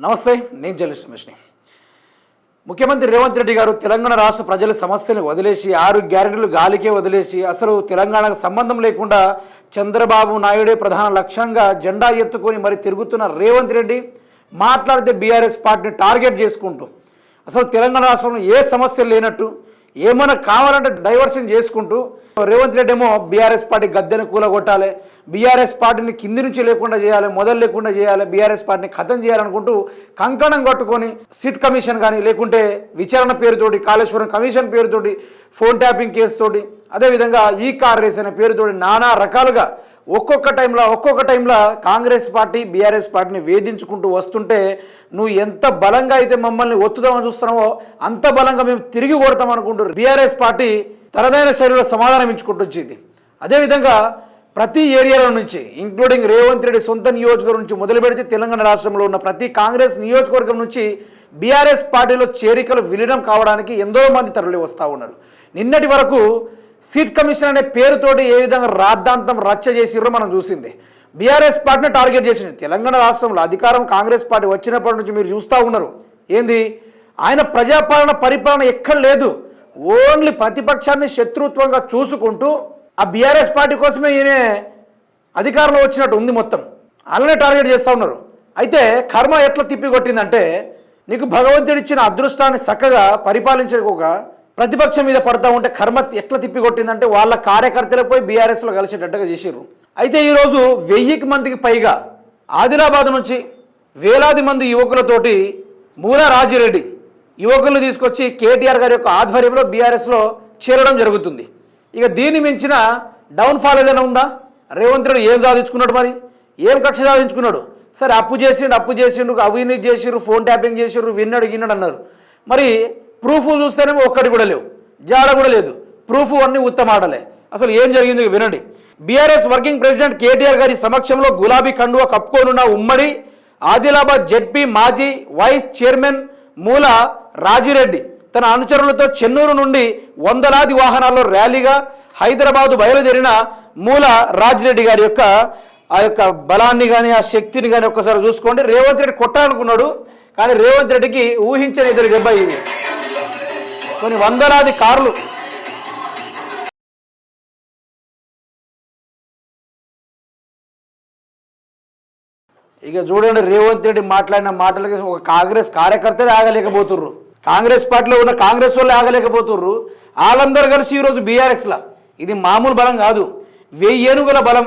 నమస్తే, నేను జర్నలిస్ట్ రమేష్ని. ముఖ్యమంత్రి రేవంత్ రెడ్డి గారు తెలంగాణ రాష్ట్ర ప్రజల సమస్యలు వదిలేసి 6 గ్యారెంటీలు గాలికే వదిలేసి అసలు తెలంగాణకు సంబంధం లేకుండా చంద్రబాబు నాయుడే ప్రధాన లక్ష్యంగా జెండా ఎత్తుకొని మరి తిరుగుతున్న రేవంత్ రెడ్డి మాట్లాడితే బీఆర్ఎస్ పార్టీని టార్గెట్ చేసుకుంటూ అసలు తెలంగాణ రాష్ట్రంలో ఏ సమస్యలు లేనట్టు ఏమైనా కావాలంటే డైవర్షన్ చేసుకుంటూ రేవంత్ రెడ్డి ఏమో బీఆర్ఎస్ పార్టీ గద్దెను కూలగొట్టాలి, బీఆర్ఎస్ పార్టీని కింది నుంచి లేకుండా చేయాలి, మొదలు లేకుండా చేయాలి, బీఆర్ఎస్ పార్టీని ఖతం చేయాలనుకుంటూ కంకణం కట్టుకొని సిట్ కమిషన్ కానీ లేకుంటే విచారణ పేరుతోటి కాళేశ్వరం కమిషన్ పేరుతోటి ఫోన్ ట్యాపింగ్ కేసుతోటి అదేవిధంగా ఈ కార్ రేస్ అనే పేరుతోటి నానా రకాలుగా ఒక్కొక్క టైంలో కాంగ్రెస్ పార్టీ బీఆర్ఎస్ పార్టీని వేధించుకుంటూ వస్తుంటే నువ్వు ఎంత బలంగా అయితే మమ్మల్ని ఒత్తుదామని చూస్తున్నావో అంత బలంగా మేము తిరిగి కొడతాం అనుకుంటారు. బీఆర్ఎస్ పార్టీ తనదైన శైలిలో సమాధానం ఇచ్చుకుంటూ వచ్చింది. అదేవిధంగా ప్రతి ఏరియాలో నుంచి ఇంక్లూడింగ్ రేవంత్ రెడ్డి సొంత నియోజకవర్గం నుంచి మొదలు పెడితే తెలంగాణ రాష్ట్రంలో ఉన్న ప్రతి కాంగ్రెస్ నియోజకవర్గం నుంచి బీఆర్ఎస్ పార్టీలో చేరికలు విలీనం కావడానికి ఎంతో మంది తరలి వస్తూ ఉన్నారు. నిన్నటి వరకు సీట్ కమిషన్ అనే పేరుతోటి ఏ విధంగా రాద్ధాంతం రచ్చ చేసిర్రో మనం చూసింది. బీఆర్ఎస్ పార్టీని టార్గెట్ చేసింది. తెలంగాణ రాష్ట్రంలో అధికారం కాంగ్రెస్ పార్టీ వచ్చినప్పటి నుంచి మీరు చూస్తూ ఉన్నారు. ఏంది ఆయన పరిపాలన ఎక్కడ లేదు, ఓన్లీ ప్రతిపక్షాన్ని శత్రుత్వంగా చూసుకుంటూ ఆ బీఆర్ఎస్ పార్టీ కోసమే ఈయన అధికారంలో వచ్చినట్టు ఉంది. మొత్తం అలానే టార్గెట్ చేస్తూ ఉన్నారు. అయితే కర్మ ఎట్లా తిప్పికొట్టిందంటే నీకు భగవంతుడు ఇచ్చిన అదృష్టాన్ని చక్కగా పరిపాలించక ప్రతిపక్షం మీద పడతా ఉంటే కర్మ ఎట్లా తిప్పికొట్టిందంటే వాళ్ళ కార్యకర్తలకు పోయి బీఆర్ఎస్లో కలిసేటట్టుగా చేసిర్రు. అయితే ఈరోజు 1000 మందికి పైగా ఆదిలాబాద్ నుంచి వేలాది మంది యువకులతోటి మూల రాజిరెడ్డి యువకులను తీసుకొచ్చి కేటీఆర్ గారి యొక్క ఆధ్వర్యంలో బీఆర్ఎస్లో చేరడం జరుగుతుంది. ఇక దీన్ని మించిన డౌన్ఫాల్ ఏదైనా ఉందా? రేవంత్ రెడ్డి ఏం సాధించుకున్నాడు, మరి ఏం కక్ష సాధించుకున్నాడు? సరే అప్పు చేసిండు, అవినీతి చేసిర్రు, ఫోన్ ట్యాపింగ్ చేసిర్రు, విన్నాడు అన్నారు. మరి ప్రూఫ్ చూస్తేనేమో ఒక్కటి కూడా లేవు, జాడ కూడా లేదు. ప్రూఫ్ అన్నీ ఉత్తమాడలే. అసలు ఏం జరిగింది వినండి. బీఆర్ఎస్ వర్కింగ్ ప్రెసిడెంట్ కేటీఆర్ గారి సమక్షంలో గులాబీ కండువ కప్పుకోనున్న ఉమ్మడి ఆదిలాబాద్ జెడ్పీ మాజీ వైస్ చైర్మన్ మూల రాజిరెడ్డి తన అనుచరులతో చెన్నూరు నుండి వందలాది వాహనాల్లో ర్యాలీగా హైదరాబాదు బయలుదేరిన మూల రాజిరెడ్డి గారి యొక్క ఆ యొక్క బలాన్ని కానీ ఆ శక్తిని కానీ ఒక్కసారి చూసుకోండి. రేవంత్ రెడ్డి కొట్టాలనుకున్నాడు, కానీ రేవంత్ రెడ్డికి ఊహించని ఎదురు దెబ్బ ఇది. కొన్ని వందలాది కార్లు ఇక చూడండి. రేవంత్ రెడ్డి మాట్లాడిన మాటలకి ఒక కాంగ్రెస్ కార్యకర్తలే ఆగలేకపోతుర్రు, కాంగ్రెస్ పార్టీలో ఉన్న కాంగ్రెస్ వాళ్ళు ఆగలేకపోతుర్రు. వాళ్ళందరూ కలిసి ఈరోజు బీఆర్ఎస్లా ఇది మామూలు బలం కాదు, 1000 ఏనుగుల బలం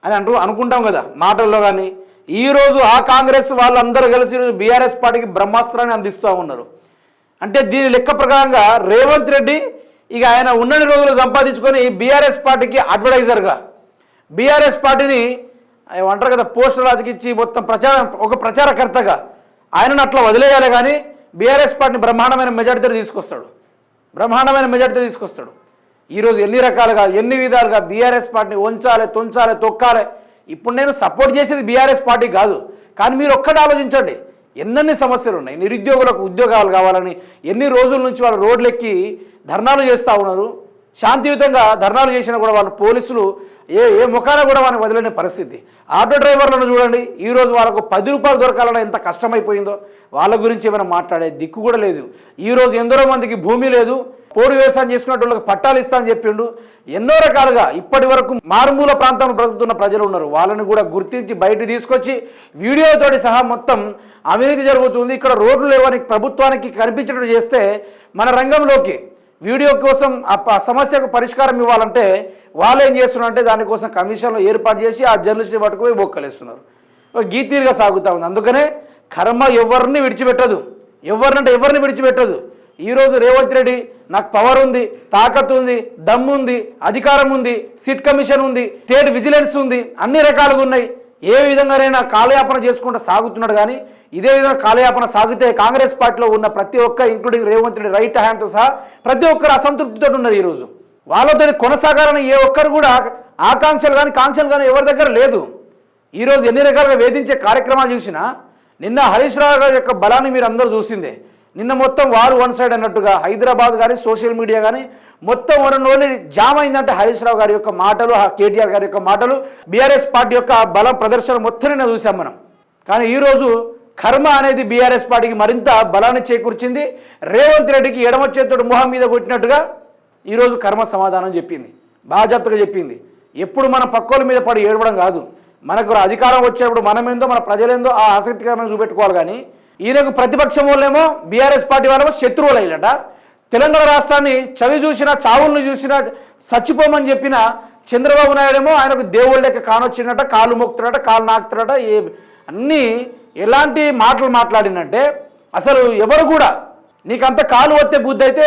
అని అనుకుంటాం కదా మాటల్లో. కానీ ఈరోజు ఆ కాంగ్రెస్ వాళ్ళందరూ కలిసి ఈరోజు బీఆర్ఎస్ పార్టీకి బ్రహ్మాస్త్రాన్ని అందిస్తూ ఉన్నారు. అంటే దీని లెక్క ప్రకారంగా రేవంత్ రెడ్డి ఇక ఆయన ఉన్నన్ని రోజులు సంపాదించుకొని బీఆర్ఎస్ పార్టీకి అడ్వర్టైజర్గా బీఆర్ఎస్ పార్టీని అంటారు కదా పోస్టర్ అతికిచ్చి మొత్తం ఒక ప్రచారకర్తగా ఆయనను అట్లా వదిలేయాలి. కానీ బీఆర్ఎస్ పార్టీని బ్రహ్మాండమైన మెజార్టీతో తీసుకొస్తాడు. ఈరోజు ఎన్ని విధాలుగా బీఆర్ఎస్ పార్టీని వంచాలి, తొంచాలి, తొక్కాలి. ఇప్పుడు నేను సపోర్ట్ చేసేది బీఆర్ఎస్ పార్టీ కాదు, కానీ మీరు ఒక్కటి ఆలోచించండి. ఎన్నెన్ని సమస్యలు ఉన్నాయి. నిరుద్యోగులకు ఉద్యోగాలు కావాలని ఎన్ని రోజుల నుంచి వాళ్ళు రోడ్లెక్కి ధర్నాలు చేస్తూ ఉన్నారు. శాంతియుతంగా ధర్నాలు చేసినా కూడా వాళ్ళ పోలీసులు ఏ ముఖాన కూడా వాళ్ళని వదిలేని పరిస్థితి. ఆటో డ్రైవర్లను చూడండి, ఈరోజు వాళ్ళకు 10 రూపాయలు దొరకాలన్నా ఎంత కష్టమైపోయిందో. వాళ్ళ గురించి ఏమైనా మాట్లాడే దిక్కు కూడా లేదు. ఈరోజు ఎందరో మందికి భూమి లేదు, పోడు వ్యవసాయం చేసుకున్నట్టు వాళ్ళకి పట్టాలు ఇస్తా అని చెప్పిండు. ఎన్నో రకాలుగా ఇప్పటి వరకు మారుమూల ప్రాంతంలో బ్రతుకుతున్న ప్రజలు ఉన్నారు. వాళ్ళని కూడా గుర్తించి బయట తీసుకొచ్చి వీడియోతోటి సహా మొత్తం అవినీతి జరుగుతుంది, ఇక్కడ రోడ్లు లేవని ప్రభుత్వానికి కనిపించినట్టు చేస్తే మన రంగంలోకి వీడియో కోసం ఆ సమస్యకు పరిష్కారం ఇవ్వాలంటే వాళ్ళు ఏం చేస్తున్నారంటే దానికోసం కమిషన్లు ఏర్పాటు చేసి ఆ జర్నలిస్ట్ని పట్టుకుపోయి బొక్కలేస్తున్నారు. గీతీరుగా సాగుతూ ఉంది. అందుకనే కర్మ ఎవరిని విడిచిపెట్టదు. ఈరోజు రేవంత్ రెడ్డి నాకు పవర్ ఉంది, తాకత్తు ఉంది, దమ్ము ఉంది, అధికారం ఉంది, సిట్ కమిషన్ ఉంది, స్టేట్ విజిలెన్స్ ఉంది, అన్ని రకాలుగా ఉన్నాయి. ఏ విధంగానైనా కాలయాపన చేసుకుంటూ సాగుతున్నాడు. కానీ ఇదే విధంగా కాలయాపన సాగితే కాంగ్రెస్ పార్టీలో ఉన్న ప్రతి ఒక్క ఇంక్లూడింగ్ రేవంత్ రెడ్డి రైట్ హ్యాండ్తో సహా ప్రతి ఒక్కరు అసంతృప్తితో ఉన్నారు. ఈరోజు వాళ్ళతో కొనసాగాలని ఏ ఒక్కరు కూడా ఆకాంక్షలు కానీ ఎవరి దగ్గర లేదు. ఈరోజు ఎన్ని రకాలుగా వేధించే కార్యక్రమాలు చూసినా నిన్న హరీష్ రావు గారి యొక్క బలాన్ని మీరు అందరూ చూసిందే. నిన్న మొత్తం వారు వన్ సైడ్ అన్నట్టుగా హైదరాబాద్ కానీ సోషల్ మీడియా కానీ మొత్తం ఓన్లీ జామ్ అయిందంటే హరీష్ రావు గారి యొక్క మాటలు, కేటీఆర్ గారి యొక్క మాటలు, బీఆర్ఎస్ పార్టీ యొక్క బలం ప్రదర్శన మొత్తం నిన్న చూసాం మనం. కానీ ఈరోజు కర్మ అనేది బీఆర్ఎస్ పార్టీకి మరింత బలాన్ని చేకూర్చింది. రేవంత్ రెడ్డికి ఎడమ చేతుడు మొహం మీద కొట్టినట్టుగా ఈరోజు కర్మ సమాధానం చెప్పింది, బాధ్యతగా చెప్పింది. ఎప్పుడు మన పక్కోల మీద పడి ఏడవడం కాదు, మనకు అధికారం వచ్చేప్పుడు మనమేందో మన ప్రజలేందో ఆ ఆసక్తికరమైన చూపెట్టుకోవాలి. కానీ ఈయనకు ప్రతిపక్షం వాళ్ళేమో బీఆర్ఎస్ పార్టీ వాళ్ళేమో శత్రువులు అయ్యాట. తెలంగాణ రాష్ట్రాన్ని చవి చూసినా చావులను చూసినా చచ్చిపోమని చెప్పిన చంద్రబాబు నాయుడు ఏమో ఆయనకు దేవుళ్ళ లెక్క కానొచ్చినట్ట, కాలు మొక్కుతున్నట, కాలు నాకుతున్నట, అన్నీ ఎలాంటి మాటలు మాట్లాడినంటే అసలు ఎవరు కూడా నీకంత కాలు వస్తే బుద్ధి అయితే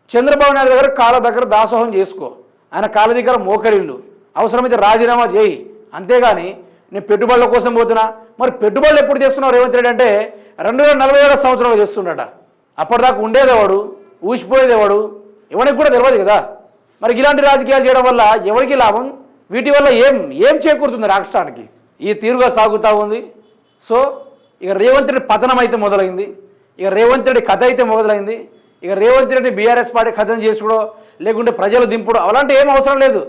చంద్రబాబు నాయుడు దగ్గర కాళ్ళ దగ్గర దాసోహం చేసుకో, ఆయన కాళ్ళ దగ్గర మోకరిల్లు, అవసరమైతే రాజీనామా చేయి. అంతేగాని నేను పెట్టుబడుల కోసం పోతున్నా. మరి పెట్టుబడులు ఎప్పుడు చేస్తున్నావు రేవంత్ రెడ్డి అంటే 2047 సంవత్సరంలో చేస్తున్నాడట. అప్పటిదాకా ఉండేదేవాడు, ఊసిపోయేదేవాడు, ఎవరికి కూడా తెలియదు కదా. మరి ఇలాంటి రాజకీయాలు చేయడం వల్ల ఎవరికి లాభం? వీటి వల్ల ఏం చేకూరుతుంది రాష్ట్రానికి? ఈ తీరుగా సాగుతూ ఉంది. సో ఇక రేవంత్ రెడ్డి పతనం అయితే మొదలైంది, ఇక రేవంత్ రెడ్డి కథ అయితే మొదలైంది. ఇక రేవంత్ రెడ్డి బీఆర్ఎస్ పార్టీ కథను చేసుకుడో లేకుంటే ప్రజలు దింపుడు అలాంటి ఏం అవసరం లేదు.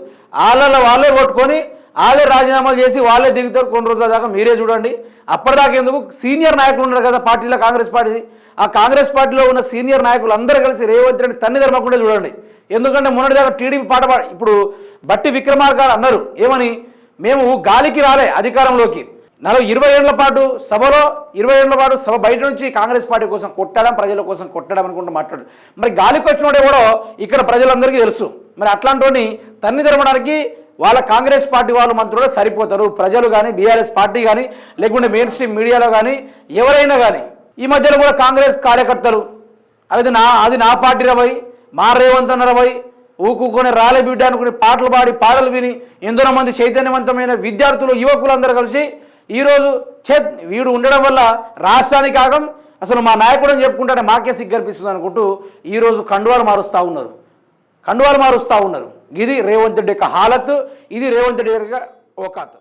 వాళ్ళే కొట్టుకొని వాళ్ళే రాజీనామాలు చేసి వాళ్ళే దిగుతారు. కొన్ని రోజుల దాకా మీరే చూడండి. అప్పటిదాకా ఎందుకు సీనియర్ నాయకులు ఉన్నారు కదా పార్టీలో, కాంగ్రెస్ పార్టీ, ఆ కాంగ్రెస్ పార్టీలో ఉన్న సీనియర్ నాయకులు అందరూ కలిసి రేవంత్ రెడ్డి తన్ని ధర్మకుండా చూడండి. ఎందుకంటే మొన్నటిదాకా టీడీపీ ఇప్పుడు బట్టి విక్రమార్క గారు అన్నారు ఏమని, మేము గాలికి రాలే అధికారంలోకి, 20 ఏళ్ల పాటు సభలో 20 ఏళ్ల పాటు సభ బయట నుంచి కాంగ్రెస్ పార్టీ కోసం కొట్టడం, ప్రజల కోసం కొట్టడం అనుకుంటూ మాట్లాడు. మరి గాలికి వచ్చినోడే కూడా ఇక్కడ ప్రజలందరికీ తెలుసు. మరి అట్లాంటి తన్ని తెరవడానికి వాళ్ళ కాంగ్రెస్ పార్టీ వాళ్ళు మంత్రులు సరిపోతారు. ప్రజలు కానీ బీఆర్ఎస్ పార్టీ కానీ లేకుంటే మెయిన్ స్ట్రీమ్ మీడియాలో కానీ ఎవరైనా కానీ ఈ మధ్యలో కూడా కాంగ్రెస్ కార్యకర్తలు అది నా పార్టీ రబోయి, మా రేవంత్ అన్న రబోయి, ఊకుకొని రాలే బిడ్డ అనుకుని పాటలు పాడి పాటలు విని ఎందరో మంది చైతన్యవంతమైన విద్యార్థులు యువకులు అందరూ కలిసి ఈరోజు వీడు ఉండడం వల్ల రాష్ట్రానికి ఆగం, అసలు మా నాయకుడు అని చెప్పుకుంటే మాకే సిగ్గనిపిస్తుంది అనుకుంటూ ఈరోజు కండువాలు మారుస్తూ ఉన్నారు. ఇది రేవంత్ రెడ్డి యొక్క హాలత్, ఇది రేవంత్ రెడ్డి యొక్క ఓకాత్.